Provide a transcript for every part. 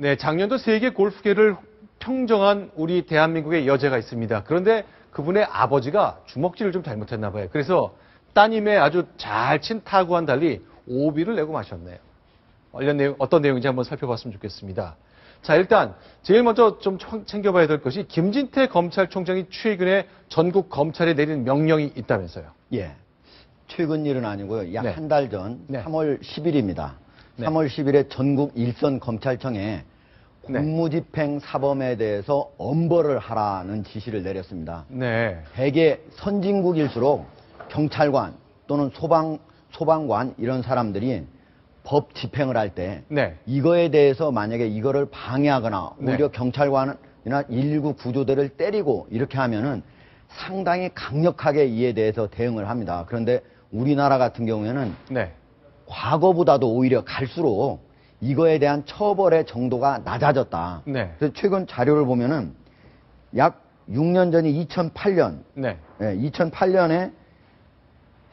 네, 작년도 세계 골프계를 평정한 우리 대한민국의 여제가 있습니다. 그런데 그분의 아버지가 주먹질을 좀 잘못했나 봐요. 그래서 따님의 아주 잘 친 타구와는 달리 오비를 내고 마셨네요. 어떤 내용인지 한번 살펴봤으면 좋겠습니다. 자, 일단 제일 먼저 좀 챙겨봐야 될 것이 김진태 검찰총장이 최근에 전국 검찰에 내린 명령이 있다면서요. 예. 최근 일은 아니고요. 약 네. 한 달 전 네. 3월 10일입니다. 네. 3월 10일에 전국 일선 검찰청에 공무집행 사범에 대해서 엄벌을 하라는 지시를 내렸습니다. 네. 대개 선진국일수록 경찰관 또는 소방관 이런 사람들이 법 집행을 할 때 네. 이거에 대해서 만약에 이거를 방해하거나 오히려 네. 경찰관이나 119 구조대를 때리고 이렇게 하면은 상당히 강력하게 이에 대해서 대응을 합니다. 그런데 우리나라 같은 경우에는 네. 과거보다도 오히려 갈수록 이거에 대한 처벌의 정도가 낮아졌다. 네. 그래서 최근 자료를 보면은 약 6년 전이 2008년, 네. 2008년에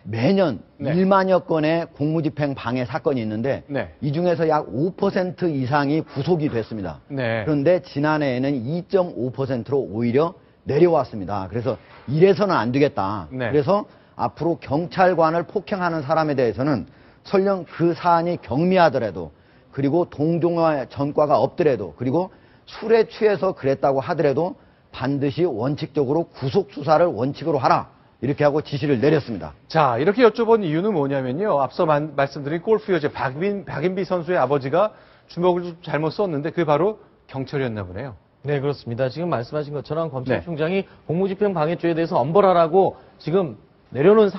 매년 네. 1만여 건의 공무집행 방해 사건이 있는데 네. 이 중에서 약 5% 이상이 구속이 됐습니다. 네. 그런데 지난해에는 2.5%로 오히려 내려왔습니다. 그래서 이래서는 안 되겠다. 네. 그래서 앞으로 경찰관을 폭행하는 사람에 대해서는 설령 그 사안이 경미하더라도 그리고 동종의 전과가 없더라도 그리고 술에 취해서 그랬다고 하더라도 반드시 원칙적으로 구속수사를 원칙으로 하라. 이렇게 하고 지시를 내렸습니다. 자, 이렇게 여쭤본 이유는 뭐냐면요. 앞서 말씀드린 골프 여제 박인비 선수의 아버지가 주먹을 좀 잘못 썼는데 그게 바로 경찰이었나 보네요. 네, 그렇습니다. 지금 말씀하신 것처럼 검찰총장이 공무집행 방해죄에 대해서 엄벌하라고 지금 내려놓은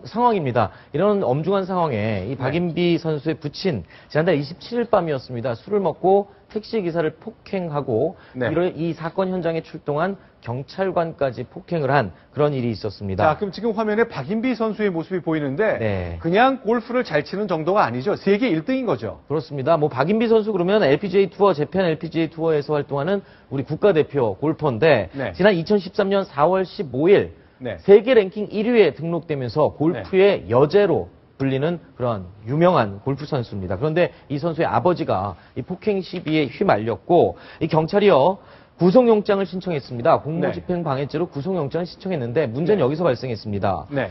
상황입니다. 이런 엄중한 상황에 이 박인비 선수의 부친 지난달 27일 밤이었습니다. 술을 먹고 택시기사를 폭행하고 네. 이 사건 현장에 출동한 경찰관까지 폭행을 한 그런 일이 있었습니다. 자, 그럼 지금 화면에 박인비 선수의 모습이 보이는데 네. 그냥 골프를 잘 치는 정도가 아니죠. 세계 1등인 거죠. 그렇습니다. 뭐 박인비 선수 그러면 LPGA 투어, 재팬 LPGA 투어에서 활동하는 우리 국가대표 골퍼인데 네. 지난 2013년 4월 15일 네. 세계 랭킹 1위에 등록되면서 골프의 여제로 불리는 그런 유명한 골프 선수입니다. 그런데 이 선수의 아버지가 이 폭행 시비에 휘말렸고 이 경찰이요 구속영장을 신청했습니다. 공무집행 방해죄로 구속영장을 신청했는데 문제는 네. 여기서 발생했습니다. 네.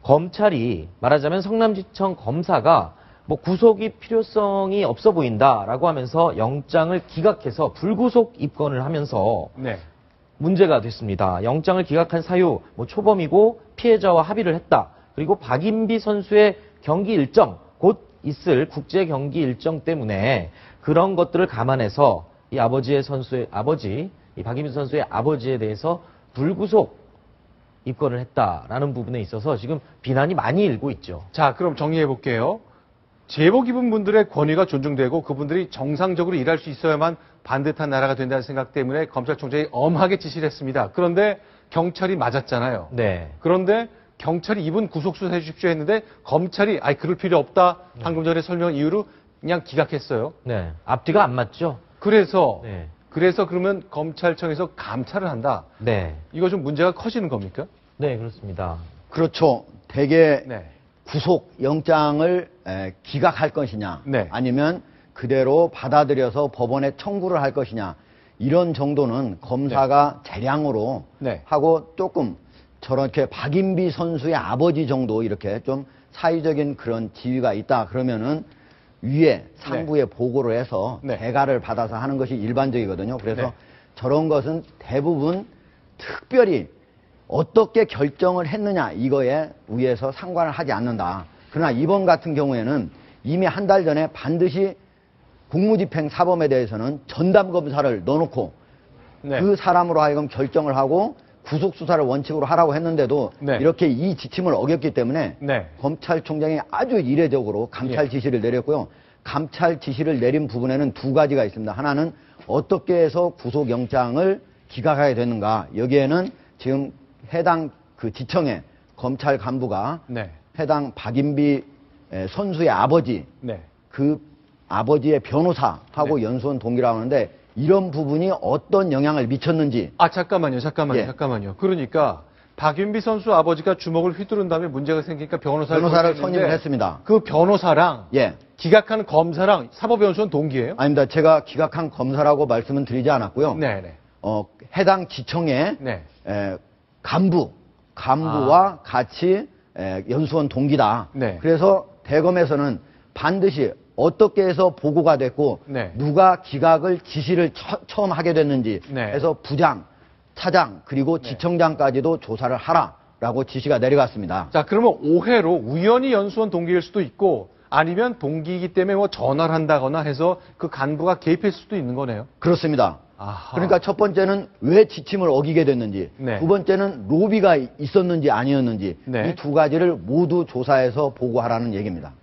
검찰이 말하자면 성남지청 검사가 뭐 구속이 필요성이 없어 보인다라고 하면서 영장을 기각해서 불구속 입건을 하면서 네. 문제가 됐습니다. 영장을 기각한 사유, 뭐 초범이고 피해자와 합의를 했다. 그리고 박인비 선수의 경기 일정, 곧 있을 국제 경기 일정 때문에 그런 것들을 감안해서 이 이 박인비 선수의 아버지에 대해서 불구속 입건을 했다라는 부분에 있어서 지금 비난이 많이 일고 있죠. 자, 그럼 정리해 볼게요. 제복 입은 분들의 권위가 존중되고 그분들이 정상적으로 일할 수 있어야만 반듯한 나라가 된다는 생각 때문에 검찰총장이 엄하게 지시를 했습니다. 그런데 경찰이 맞았잖아요. 네. 그런데 경찰이 이분 구속수사해 주십시오 했는데 검찰이 그럴 필요 없다. 방금 전에 설명한 이유로 그냥 기각했어요. 네. 앞뒤가 안 맞죠? 그래서 네. 그러면 검찰청에서 감찰을 한다. 네. 이거 좀 문제가 커지는 겁니까? 네, 그렇습니다. 그렇죠. 대개 네. 구속영장을 기각할 것이냐 네. 아니면 그대로 받아들여서 법원에 청구를 할 것이냐 이런 정도는 검사가 재량으로 네. 하고 조금 저렇게 박인비 선수의 아버지 정도 이렇게 좀 사회적인 그런 지위가 있다 그러면은 위에 상부에 보고를 해서 네. 대가를 받아서 하는 것이 일반적이거든요. 그래서 네. 저런 것은 대부분 특별히 어떻게 결정을 했느냐 이거에 위에서 상관을 하지 않는다. 그러나 이번 같은 경우에는 이미 한 달 전에 반드시 공무집행 사범에 대해서는 전담검사를 넣어놓고 네. 그 사람으로 하여금 결정을 하고 구속수사를 원칙으로 하라고 했는데도 네. 이렇게 이 지침을 어겼기 때문에 네. 검찰총장이 아주 이례적으로 감찰 지시를 내렸고요. 감찰 지시를 내린 부분에는 두 가지가 있습니다. 하나는 어떻게 해서 구속영장을 기각하게 되는가. 여기에는 지금 해당 그 지청의 검찰 간부가 네. 해당 박인비 선수의 아버지 네. 그 아버지의 변호사하고 네. 연수원 동기라고 하는데 이런 부분이 어떤 영향을 미쳤는지 잠깐만요. 예. 그러니까 박윤비 선수 아버지가 주먹을 휘두른 다음에 문제가 생기니까 변호사를 선임을 했습니다. 그 변호사랑 예. 기각한 검사랑 사법연수원 동기예요? 아닙니다. 제가 기각한 검사라고 말씀은 드리지 않았고요. 네네. 해당 지청의 네. 간부와 같이 연수원 동기다. 네. 그래서 대검에서는 반드시 어떻게 해서 보고가 됐고 네. 누가 기각을 지시를 처음 하게 됐는지 네. 해서 부장, 차장 그리고 지청장까지도 조사를 하라라고 지시가 내려갔습니다. 자, 그러면 오해로 우연히 연수원 동기일 수도 있고 아니면 동기이기 때문에 뭐 전화를 한다거나 해서 그 간부가 개입했을 수도 있는 거네요. 그렇습니다. 아하. 그러니까 첫 번째는 왜 지침을 어기게 됐는지, 네. 두 번째는 로비가 있었는지 아니었는지 네. 이 두 가지를 모두 조사해서 보고하라는 얘기입니다.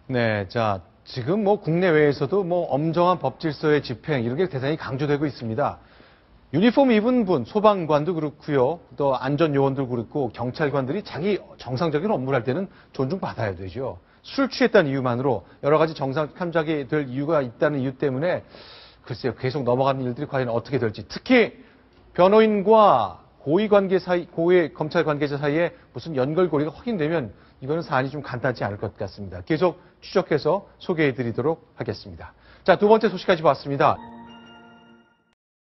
네, 자, 지금 뭐 국내외에서도 뭐 엄정한 법 질서의 집행 이런 게 대단히 강조되고 있습니다. 유니폼 입은 분, 소방관도 그렇고요. 또 안전요원도 그렇고 경찰관들이 자기 정상적인 업무를 할 때는 존중받아야 되죠. 술 취했다는 이유만으로 여러 가지 정상 참작이 될 이유가 있다는 이유 때문에 글쎄요, 계속 넘어가는 일들이 과연 어떻게 될지. 특히 변호인과 고위 검찰 관계자 사이에 무슨 연결고리가 확인되면 이거는 사안이 좀 간단치 않을 것 같습니다. 계속 추적해서 소개해 드리도록 하겠습니다. 자, 두 번째 소식까지 봤습니다.